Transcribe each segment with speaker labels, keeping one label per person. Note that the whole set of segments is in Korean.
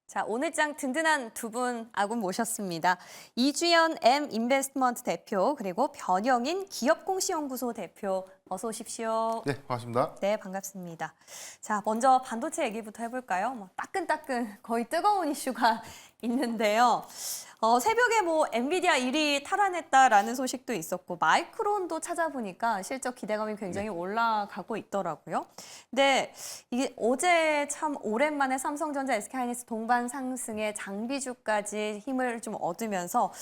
Speaker 1: 자, 오늘 장 든든한 두 분 아군 모셨습니다. 이주연 M 인베스트먼트 대표 그리고 변영인 기업공시연구소 대표 어서 오십시오.
Speaker 2: 네, 반갑습니다.
Speaker 1: 네, 반갑습니다. 자, 먼저 반도체 얘기부터 해볼까요? 뭐 따끈따끈 거의 뜨거운 이슈가 있는데요. 새벽에 뭐 엔비디아 1위 탈환했다라는 소식도 있었고 마이크론도 찾아보니까 실적 기대감이 굉장히 올라가고 있더라고요. 근데 이게 어제 참 오랜만에 삼성전자, SK하이닉스 동반 상승에 장비주까지 힘을 좀 얻으면서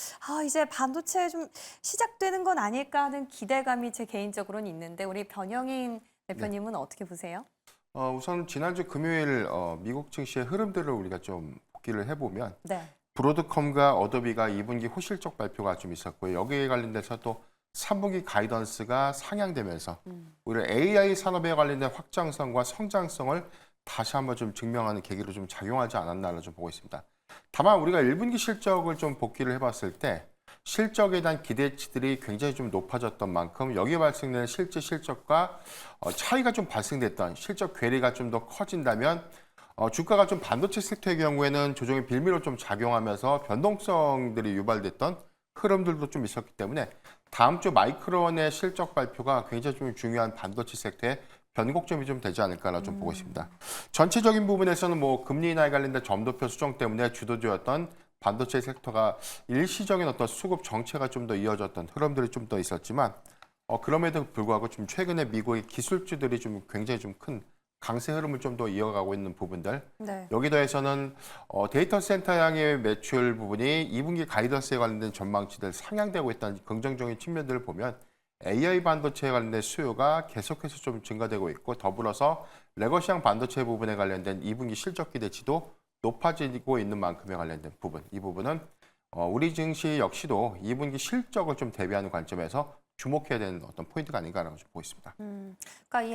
Speaker 1: 이제 반도체 좀 시작되는 건 아닐까 하는 기대감이 제 개인적으로는 있는데 우리 변영인 대표님은 어떻게 보세요?
Speaker 2: 우선 지난주 금요일 미국 증시의 흐름들을 우리가 좀 복기를 해보면
Speaker 1: 네.
Speaker 2: 브로드컴과 어도비가 2분기 호실적 발표가 좀 있었고요. 여기에 관련돼서 또 3분기 가이던스가 상향되면서 오히려 AI 산업에 관련된 확장성과 성장성을 다시 한번 좀 증명하는 계기로 좀 작용하지 않았나를 좀 보고 있습니다. 다만 우리가 1분기 실적을 좀 복기를 해봤을 때 실적에 대한 기대치들이 굉장히 좀 높아졌던 만큼 여기에 발생되는 실제 실적과 차이가 좀 발생됐던 실적 괴리가 좀 더 커진다면 주가가 좀 반도체 섹터의 경우에는 조정의 빌미로 좀 작용하면서 변동성들이 유발됐던 흐름들도 좀 있었기 때문에 다음 주 마이크론의 실적 발표가 굉장히 좀 중요한 반도체 섹터의 변곡점이 좀 되지 않을까라 좀 보고 있습니다. 전체적인 부분에서는 뭐 금리 인하에 관련된 점도표 수정 때문에 주도되었던 반도체 섹터가 일시적인 어떤 수급 정체가 좀 더 이어졌던 흐름들이 좀 더 있었지만 그럼에도 불구하고 좀 최근에 미국의 기술주들이 좀 굉장히 좀 큰 강세 흐름을 좀 더 이어가고 있는 부분들.
Speaker 1: 네.
Speaker 2: 여기 더해서는 데이터 센터 향의 매출 부분이 2분기 가이던스에 관련된 전망치들 상향되고 있다는 긍정적인 측면들을 보면 AI 반도체에 관련된 수요가 계속해서 좀 증가되고 있고 더불어서 레거시형 반도체 부분에 관련된 2분기 실적 기대치도 높아지고 있는 만큼에 관련된 부분. 이 부분은 우리 증시 역시도 2분기 실적을 좀 대비하는 관점에서 주목해야 되는 어떤 포인트가 아닌가라고 좀 보고 있습니다.
Speaker 1: 그러니까 이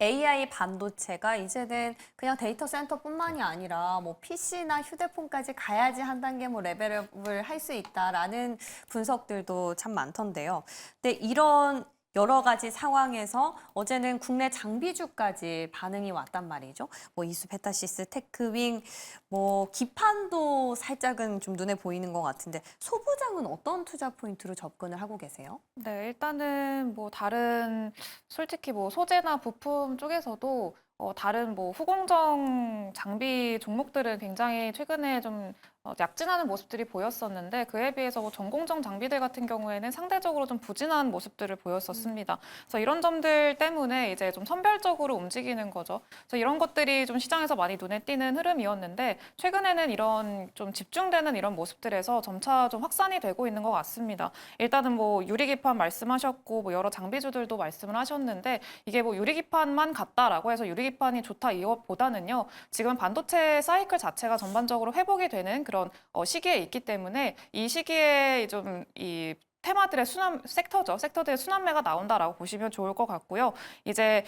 Speaker 1: AI 반도체가 이제는 그냥 데이터 센터뿐만이 아니라 뭐 PC나 휴대폰까지 가야지 한 단계 뭐 레벨업을 할 수 있다라는 분석들도 참 많던데요. 근데 이런 여러 가지 상황에서 어제는 국내 장비주까지 반응이 왔단 말이죠. 뭐 이수페타시스, 테크윙, 뭐 기판도 살짝은 좀 눈에 보이는 것 같은데 소부장은 어떤 투자 포인트로 접근을 하고 계세요?
Speaker 3: 네, 일단은 뭐 다른 솔직히 뭐 소재나 부품 쪽에서도 다른 뭐 후공정 장비 종목들은 굉장히 최근에 좀 약진하는 모습들이 보였었는데 그에 비해서 뭐 전공정 장비들 같은 경우에는 상대적으로 좀 부진한 모습들을 보였었습니다. 그래서 이런 점들 때문에 이제 좀 선별적으로 움직이는 거죠. 그래서 이런 것들이 좀 시장에서 많이 눈에 띄는 흐름이었는데 최근에는 이런 좀 집중되는 이런 모습들에서 점차 좀 확산이 되고 있는 것 같습니다. 일단은 뭐 유리기판 말씀하셨고 뭐 여러 장비주들도 말씀을 하셨는데 이게 뭐 유리기판만 같다라고 해서 유리기판이 좋다 이것보다는요. 지금 반도체 사이클 자체가 전반적으로 회복이 되는 그런 시기에 있기 때문에 이 시기에 좀 이 테마들의 섹터들의 순환매가 나온다라고 보시면 좋을 것 같고요. 이제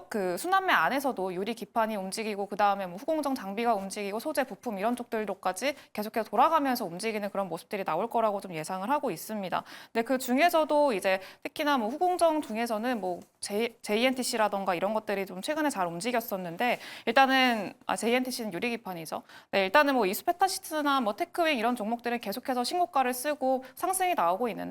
Speaker 3: 그 순환매 안에서도 유리 기판이 움직이고 그 다음에 뭐 후공정 장비가 움직이고 소재 부품 이런 쪽들도까지 계속해서 돌아가면서 움직이는 그런 모습들이 나올 거라고 좀 예상을 하고 있습니다. 근데 그 중에서도 이제 특히나 뭐 후공정 중에서는 뭐 JNTC라던가 이런 것들이 좀 최근에 잘 움직였었는데 일단은 JNTC는 유리 기판이죠. 네, 일단은 뭐 이수페타시스나 뭐 테크윙 이런 종목들은 계속해서 신고가를 쓰고 상승이 나오고 있는데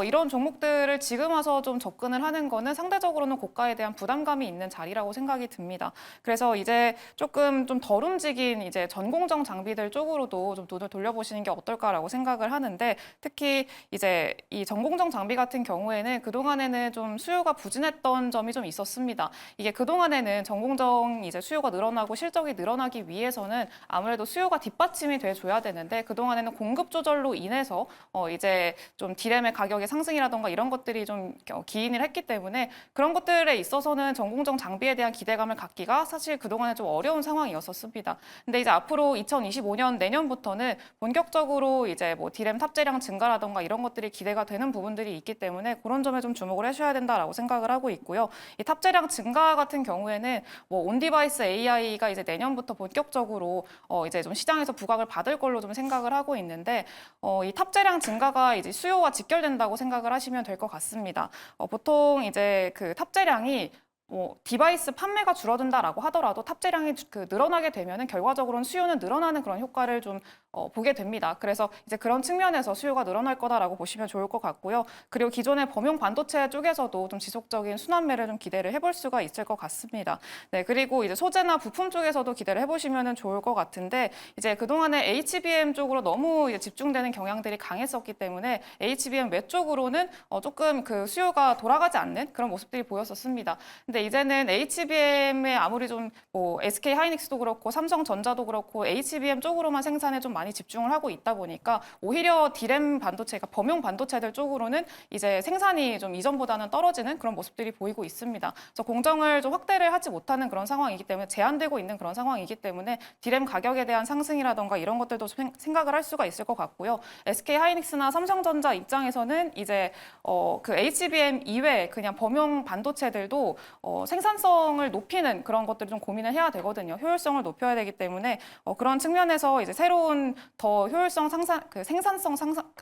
Speaker 3: 이런 종목들을 지금 와서 좀 접근을 하는 거는 상대적으로는 고가에 대한 부담감이 있는 자리라고 생각이 듭니다. 그래서 이제 조금 좀 덜 움직인 이제 전공정 장비들 쪽으로도 좀 눈을 돌려보시는 게 어떨까라고 생각을 하는데 특히 이제 이 전공정 장비 같은 경우에는 그동안에는 좀 수요가 부진했던 점이 좀 있었습니다. 이게 그동안에는 전공정 이제 수요가 늘어나고 실적이 늘어나기 위해서는 아무래도 수요가 뒷받침이 돼줘야 되는데 그동안에는 공급 조절로 인해서 이제 좀 디램의 가격의 상승이라던가 이런 것들이 좀 기인을 했기 때문에 그런 것들에 있어서는 전공정 장비에 대한 기대감을 갖기가 사실 그동안에 좀 어려운 상황이었었습니다. 근데 이제 앞으로 2025년 내년부터는 본격적으로 이제 뭐 디램 탑재량 증가라던가 이런 것들이 기대가 되는 부분들이 있기 때문에 그런 점에 좀 주목을 하셔야 된다라고 생각을 하고 있고요. 이 탑재량 증가 같은 경우에는 뭐 온디바이스 AI가 이제 내년부터 본격적으로 이제 좀 시장에서 부각을 받을 걸로 좀 생각을 하고 있는데 이 탑재량 증가가 이제 수요와 직결된다고 생각을 하시면 될 것 같습니다. 보통 이제 그 탑재량이 디바이스 판매가 줄어든다라고 하더라도 탑재량이 늘어나게 되면은 결과적으로는 수요는 늘어나는 그런 효과를 좀 보게 됩니다. 그래서 이제 그런 측면에서 수요가 늘어날 거다라고 보시면 좋을 것 같고요. 그리고 기존의 범용 반도체 쪽에서도 좀 지속적인 순환매를 좀 기대를 해볼 수가 있을 것 같습니다. 네, 그리고 이제 소재나 부품 쪽에서도 기대를 해보시면 좋을 것 같은데 이제 그동안에 HBM 쪽으로 너무 이제 집중되는 경향들이 강했었기 때문에 HBM 외쪽으로는 조금 그 수요가 돌아가지 않는 그런 모습들이 보였었습니다. 근데 이제는 HBM에 아무리 좀 뭐 SK 하이닉스도 그렇고 삼성전자도 그렇고 HBM 쪽으로만 생산에 좀 많이 집중을 하고 있다 보니까 오히려 D램 반도체가 범용 반도체들 쪽으로는 이제 생산이 좀 이전보다는 떨어지는 그런 모습들이 보이고 있습니다. 그래서 공정을 좀 확대를 하지 못하는 그런 상황이기 때문에 제한되고 있는 그런 상황이기 때문에 D램 가격에 대한 상승이라던가 이런 것들도 생각을 할 수가 있을 것 같고요. SK 하이닉스나 삼성전자 입장에서는 이제 그 HBM 이외에 그냥 범용 반도체들도 생산성을 높이는 그런 것들을 좀 고민을 해야 되거든요. 효율성을 높여야 되기 때문에 그런 측면에서 이제 새로운 더 효율성 생산성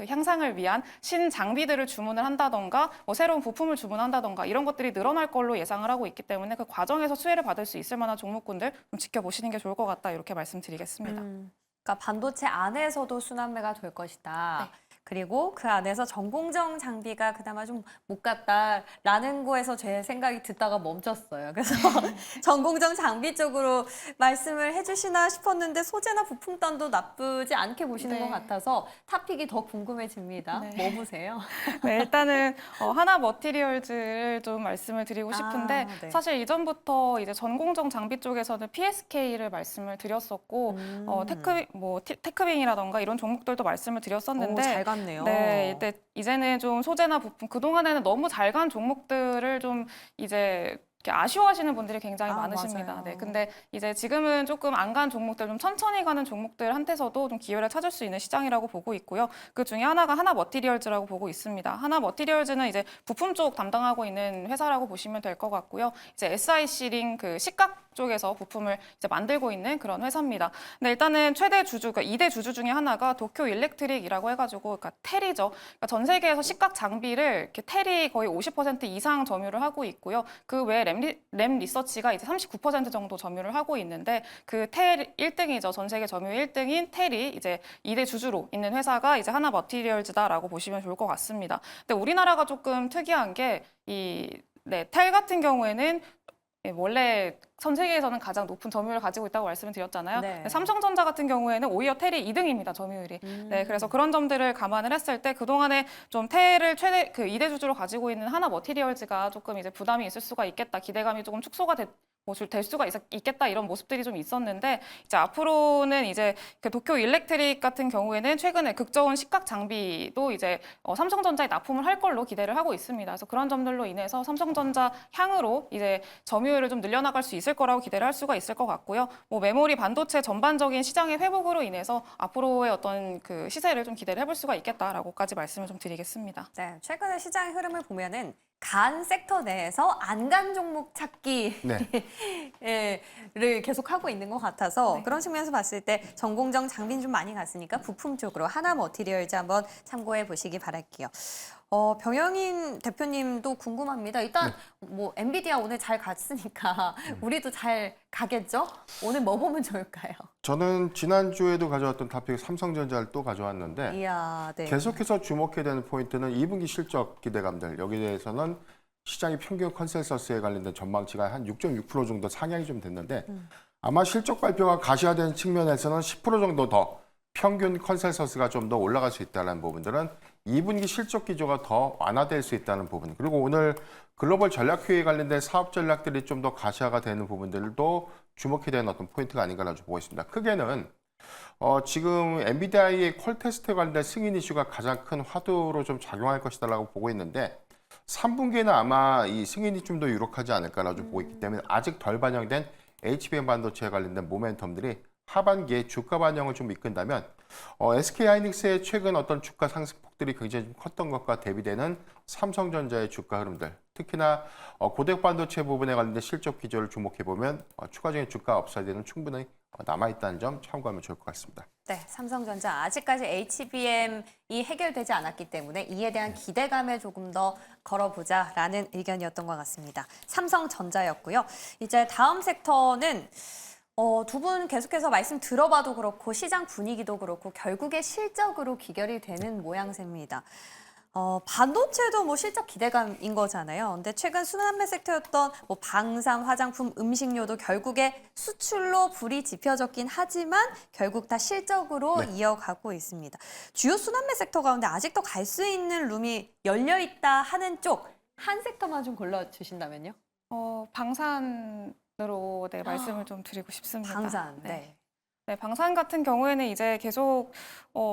Speaker 3: 향상을 위한 신장비들을 주문을 한다던가 새로운 부품을 주문한다던가 이런 것들이 늘어날 걸로 예상을 하고 있기 때문에 그 과정에서 수혜를 받을 수 있을 만한 종목군들 좀 지켜보시는 게 좋을 것 같다 이렇게 말씀드리겠습니다.
Speaker 1: 그러니까 반도체 안에서도 순환매가 될 것이다.
Speaker 3: 네.
Speaker 1: 그리고 그 안에서 전공정 장비가 그나마 좀 못 갔다라는 거에서 제 생각이 듣다가 멈췄어요. 그래서 전공정 장비 쪽으로 말씀을 해주시나 싶었는데 소재나 부품단도 나쁘지 않게 보시는
Speaker 3: 네.
Speaker 1: 것 같아서 탑픽이 더 궁금해집니다.
Speaker 3: 네.
Speaker 1: 뭐 보세요?
Speaker 3: 네, 일단은 하나 머티리얼즈를 좀 말씀을 드리고 싶은데
Speaker 1: 네.
Speaker 3: 사실 이전부터 이제 전공정 장비 쪽에서는 PSK를 말씀을 드렸었고 테크윙이라던가 이런 종목들도 말씀을 드렸었는데
Speaker 1: 잘 갔네요.
Speaker 3: 네, 이제는 좀 소재나 부품 그동안에는 너무 잘 간 종목들을 좀 이제 이렇게 아쉬워하시는 분들이 굉장히 많으십니다.
Speaker 1: 맞아요.
Speaker 3: 네, 근데 이제 지금은 조금 안 간 종목들, 좀 천천히 가는 종목들한테서도 좀 기회를 찾을 수 있는 시장이라고 보고 있고요. 그 중에 하나가 하나 머티리얼즈라고 보고 있습니다. 하나 머티리얼즈는 이제 부품 쪽 담당하고 있는 회사라고 보시면 될 것 같고요. 이제 SIC링 그 식각 쪽에서 부품을 이제 만들고 있는 그런 회사입니다. 근데 일단은 최대 주주, 그러니까 2대 주주 중에 하나가 도쿄 일렉트릭이라고 해가지고, 그러니까 텔이죠. 그러니까 전 세계에서 식각 장비를 이렇게 텔이 거의 50% 이상 점유를 하고 있고요. 그 외에 램 리서치가 이제 39% 정도 점유를 하고 있는데 그 텔 1등이죠. 전 세계 점유 1등인 텔이 이제 2대 주주로 있는 회사가 이제 하나 머티리얼즈다라고 보시면 좋을 것 같습니다. 근데 우리나라가 조금 특이한 게 텔 같은 경우에는 원래 전 세계에서는 가장 높은 점유율을 가지고 있다고 말씀을 드렸잖아요.
Speaker 1: 네.
Speaker 3: 삼성전자 같은 경우에는 오히려 텔이 2등입니다, 점유율이. 네, 그래서 그런 점들을 감안을 했을 때 그동안에 좀 텔을 최대 그 2대 주주로 가지고 있는 하나 머티리얼즈가 조금 이제 부담이 있을 수가 있겠다, 기대감이 조금 축소가 될 수가 있겠다 이런 모습들이 좀 있었는데 이제 앞으로는 이제 그 도쿄 일렉트릭 같은 경우에는 최근에 극저온 식각 장비도 이제 삼성전자에 납품을 할 걸로 기대를 하고 있습니다. 그래서 그런 점들로 인해서 삼성전자 향으로 이제 점유율을 좀 늘려나갈 수 있을 거라고 기대를 할 수가 있을 것 같고요. 메모리 반도체 전반적인 시장의 회복으로 인해서 앞으로의 어떤 그 시세를 좀 기대를 해볼 수가 있겠다라고까지 말씀을 좀 드리겠습니다.
Speaker 1: 네, 최근의 시장의 흐름을 보면은 간 섹터 내에서 안 간 종목 찾기를 계속 하고 있는 것 같아서
Speaker 3: 네.
Speaker 1: 그런 측면에서 봤을 때 전공정 장비는 좀 많이 갔으니까 부품 쪽으로 하나 머티리얼즈 한번 참고해 보시기 바랄게요. 병영인 대표님도 궁금합니다. 일단 뭐 엔비디아 오늘 잘 갔으니까 우리도 잘 가겠죠? 오늘 뭐 보면 좋을까요?
Speaker 2: 저는 지난주에도 가져왔던 탑픽 삼성전자를 또 가져왔는데
Speaker 1: 이야, 네.
Speaker 2: 계속해서 주목해야 되는 포인트는 2분기 실적 기대감들. 여기에 대해서는 시장의 평균 컨센서스에 관련된 전망치가 한 6.6% 정도 상향이 좀 됐는데 아마 실적 발표가 가시화된 측면에서는 10% 정도 더 평균 컨센서스가 좀 더 올라갈 수 있다는 부분들은 2분기 실적 기조가 더 완화될 수 있다는 부분. 그리고 오늘 글로벌 전략회의에 관련된 사업 전략들이 좀 더 가시화가 되는 부분들도 주목해야 되는 어떤 포인트가 아닌가라고 보고 있습니다. 크게는 지금 엔비디아의 퀄 테스트에 관련된 승인 이슈가 가장 큰 화두로 좀 작용할 것이다라고 보고 있는데 3분기에는 아마 이 승인이 좀 더 유력하지 않을까라고 보고 있기 때문에 아직 덜 반영된 HBM 반도체에 관련된 모멘텀들이 하반기에 주가 반영을 좀 이끈다면 SK 하이닉스의 최근 어떤 주가 상승폭들이 굉장히 좀 컸던 것과 대비되는 삼성전자의 주가 흐름들, 특히나 고대역 반도체 부분에 관련된 실적 기조를 주목해 보면 추가적인 주가 업사이드는 충분히 남아 있다는 점 참고하면 좋을 것 같습니다.
Speaker 1: 네, 삼성전자 아직까지 HBM이 해결되지 않았기 때문에 이에 대한 기대감에 조금 더 걸어보자라는 의견이었던 것 같습니다. 삼성전자였고요. 이제 다음 섹터는 두 분 계속해서 말씀 들어봐도 그렇고 시장 분위기도 그렇고 결국에 실적으로 귀결이 되는 모양새입니다. 반도체도 뭐 실적 기대감인 거잖아요. 근데 최근 순환매 섹터였던 뭐 방산, 화장품, 음식료도 결국에 수출로 불이 지펴졌긴 하지만 결국 다 실적으로 이어가고 있습니다. 주요 순환매 섹터 가운데 아직도 갈 수 있는 룸이 열려 있다 하는 쪽 한 섹터만 좀 골라주신다면요?
Speaker 3: 방산으로 말씀을 좀 드리고 싶습니다.
Speaker 1: 방산, 네.
Speaker 3: 네, 방산 같은 경우에는 이제 계속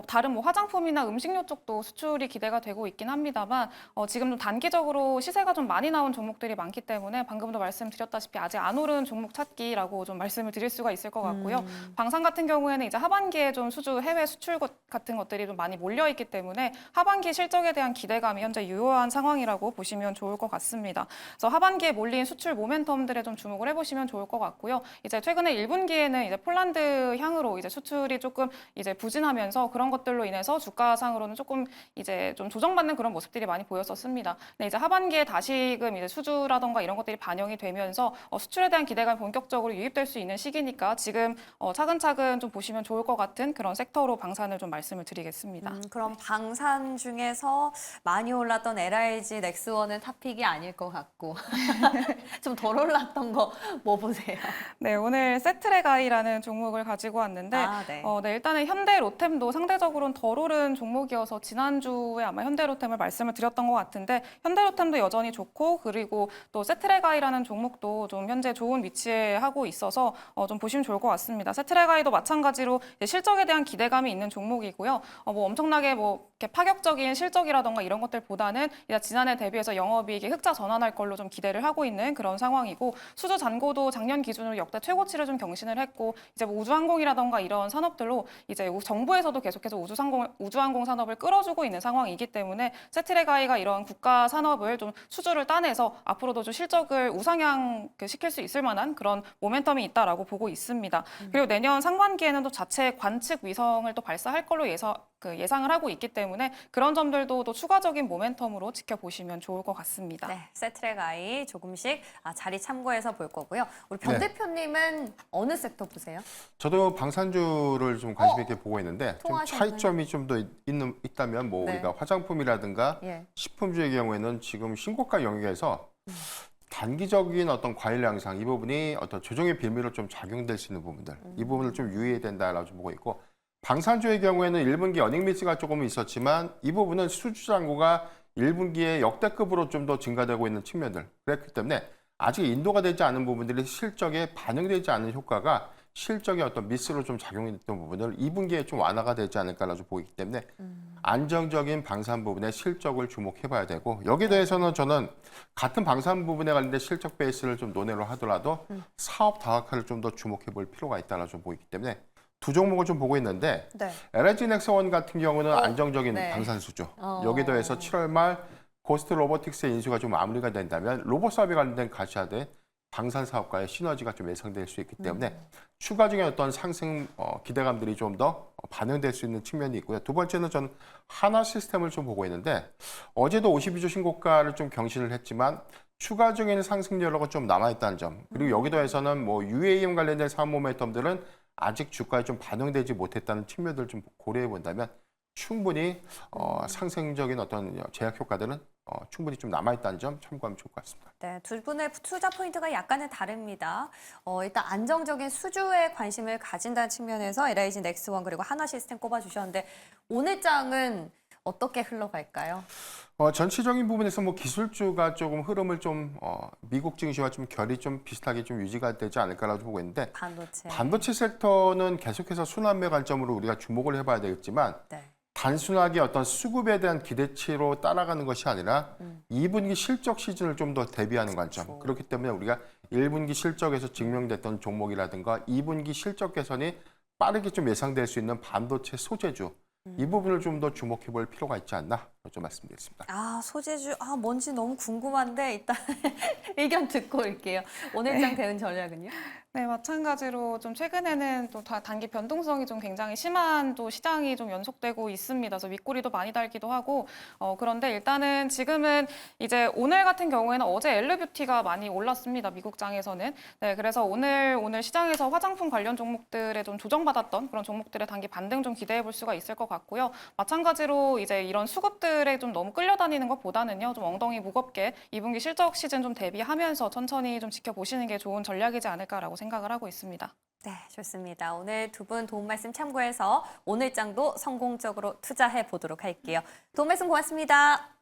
Speaker 3: 다른 뭐 화장품이나 음식료 쪽도 수출이 기대가 되고 있긴 합니다만 지금 좀 단기적으로 시세가 좀 많이 나온 종목들이 많기 때문에 방금도 말씀드렸다시피 아직 안 오른 종목 찾기라고 좀 말씀을 드릴 수가 있을 것 같고요. 방산 같은 경우에는 이제 하반기에 좀 해외 수출 같은 것들이 좀 많이 몰려 있기 때문에 하반기 실적에 대한 기대감이 현재 유효한 상황이라고 보시면 좋을 것 같습니다. 그래서 하반기에 몰린 수출 모멘텀들에 좀 주목을 해보시면 좋을 것 같고요. 이제 최근에 1분기에는 이제 폴란드 향으로 이제 수출이 조금 이제 부진하면서 그런 것들로 인해서 주가상으로는 조금 이제 좀 조정받는 그런 모습들이 많이 보였었습니다. 근데 이제 하반기에 다시금 이제 수주라던가 이런 것들이 반영이 되면서 수출에 대한 기대감이 본격적으로 유입될 수 있는 시기니까 지금 차근차근 좀 보시면 좋을 것 같은 그런 섹터로 방산을 좀 말씀을 드리겠습니다.
Speaker 1: 그럼 방산 중에서 많이 올랐던 LIG 넥스원은 탑픽이 아닐 것 같고 좀 덜 올랐던 거 뭐 보세요?
Speaker 3: 네, 오늘 세트레가이라는 종목을 가지고 왔는데 네, 일단은 현대 로템도 상대적으로는 덜 오른 종목이어서 지난주에 아마 현대 로템을 말씀을 드렸던 것 같은데 현대 로템도 여전히 좋고 그리고 또 세트레가이라는 종목도 좀 현재 좋은 위치에 하고 있어서 좀 보시면 좋을 것 같습니다. 세트레가이도 마찬가지로 이제 실적에 대한 기대감이 있는 종목이고요. 뭐 엄청나게 뭐 이렇게 파격적인 실적이라던가 이런 것들보다는 이제 지난해 대비해서 영업이익이 흑자 전환할 걸로 좀 기대를 하고 있는 그런 상황이고 수주 잔고도 작년 기준으로 역대 최고치를 좀 경신을 했고 이제 뭐 우주항공이라던가 이런 산업들로 이제 정부에서도 계속해서 우주항공 산업을 끌어주고 있는 상황이기 때문에 세트레가이가 이런 국가 산업을 좀 수주를 따내서 앞으로도 좀 실적을 우상향 시킬 수 있을 만한 그런 모멘텀이 있다라고 보고 있습니다. 그리고 내년 상반기에는 또 자체 관측 위성을 또 발사할 걸로 예상을 하고 있기 때문에 그런 점들도 또 추가적인 모멘텀으로 지켜보시면 좋을 것 같습니다.
Speaker 1: 네, 세트레가이 조금씩 자리 참고해서 볼 거고요. 우리 변 대표님은 어느 섹터 보세요?
Speaker 2: 저도 방산주를 좀 관심 있게 보고 있는데 좀
Speaker 1: 통하셨나요?
Speaker 2: 차이점이 좀 더 있다면 뭐
Speaker 1: 네.
Speaker 2: 우리가 화장품이라든가
Speaker 1: 예.
Speaker 2: 식품주의 경우에는 지금 신고가 영역에서 단기적인 어떤 과일 양상 이 부분이 어떤 조정의 빌미로 좀 작용될 수 있는 부분들 이 부분을 좀 유의해야 된다라고 좀 보고 있고 방산주의 경우에는 1분기 어닝 미스가 조금은 있었지만 이 부분은 수주 잔고가 1분기에 역대급으로 좀 더 증가되고 있는 측면들 그렇기 때문에 아직 인도가 되지 않은 부분들이 실적에 반영되지 않은 효과가 실적의 어떤 미스로 좀 작용했던 부분을 2분기에 좀 완화가 되지 않을까라고 보이기 때문에 안정적인 방산 부분의 실적을 주목해봐야 되고 여기에 대해서는 저는 같은 방산 부분에 관련된 실적 베이스를 좀 논의를 하더라도 사업 다각화를 좀 더 주목해볼 필요가 있다라고 좀 보이기 때문에 두 종목을 좀 보고 있는데
Speaker 1: 네.
Speaker 2: LG 넥스원 같은 경우는 안정적인
Speaker 1: 네.
Speaker 2: 방산 수죠. 여기에 더해서 7월 말 고스트 로보틱스의 인수가 좀 마무리가 된다면 로봇 사업에 관련된 가시화된 방산 사업과의 시너지가 좀 예상될 수 있기 때문에 추가적인 어떤 상승 기대감들이 좀 더 반영될 수 있는 측면이 있고요. 두 번째는 전 하나 시스템을 좀 보고 있는데 어제도 52주 신고가를 좀 경신을 했지만 추가적인 상승 여력은 좀 남아있다는 점 그리고 여기 더해서는 뭐 UAM 관련된 사업 모멘텀들은 아직 주가에 좀 반영되지 못했다는 측면들을 좀 고려해 본다면 충분히 상승적인 어떤 제약 효과들은 충분히 좀 남아있다는 점 참고하면 좋을 것 같습니다.
Speaker 1: 네, 두 분의 투자 포인트가 약간은 다릅니다. 일단 안정적인 수주에 관심을 가진다는 측면에서 LIG 넥스원 그리고 하나 시스템 꼽아주셨는데 오늘 장은 어떻게 흘러갈까요?
Speaker 2: 전체적인 부분에서 뭐 기술주가 조금 흐름을 좀 미국 증시와 좀 결이 좀 비슷하게 좀 유지가 되지 않을까라고 보고 있는데 반도체 섹터는 계속해서 순환매 관점으로 우리가 주목을 해봐야 되겠지만
Speaker 1: 네.
Speaker 2: 단순하게 어떤 수급에 대한 기대치로 따라가는 것이 아니라 2분기 실적 시즌을 좀 더 대비하는 관점. 그렇기 때문에 우리가 1분기 실적에서 증명됐던 종목이라든가 2분기 실적 개선이 빠르게 좀 예상될 수 있는 반도체 소재주 이 부분을 좀 더 주목해 볼 필요가 있지 않나 좀 말씀드리겠습니다.
Speaker 1: 아, 소재주, 뭔지 너무 궁금한데 일단 의견 듣고 올게요. 오늘장 대응 전략은요?
Speaker 3: 네, 마찬가지로 좀 최근에는 또 단기 변동성이 좀 굉장히 심한 또 시장이 좀 연속되고 있습니다. 그래서 윗꼬리도 많이 달기도 하고, 그런데 일단은 지금은 이제 오늘 같은 경우에는 어제 엘르뷰티가 많이 올랐습니다. 미국장에서는. 네, 그래서 오늘 시장에서 화장품 관련 종목들에 좀 조정받았던 그런 종목들의 단기 반등 좀 기대해 볼 수가 있을 것 같고요. 마찬가지로 이제 이런 수급들에 좀 너무 끌려다니는 것보다는요, 좀 엉덩이 무겁게 2분기 실적 시즌 좀 대비하면서 천천히 좀 지켜보시는 게 좋은 전략이지 않을까라고 생각을 하고 있습니다.
Speaker 1: 네, 좋습니다. 오늘 두 분 도움 말씀 참고해서 오늘장도 성공적으로 투자해 보도록 할게요. 도움 말씀 고맙습니다.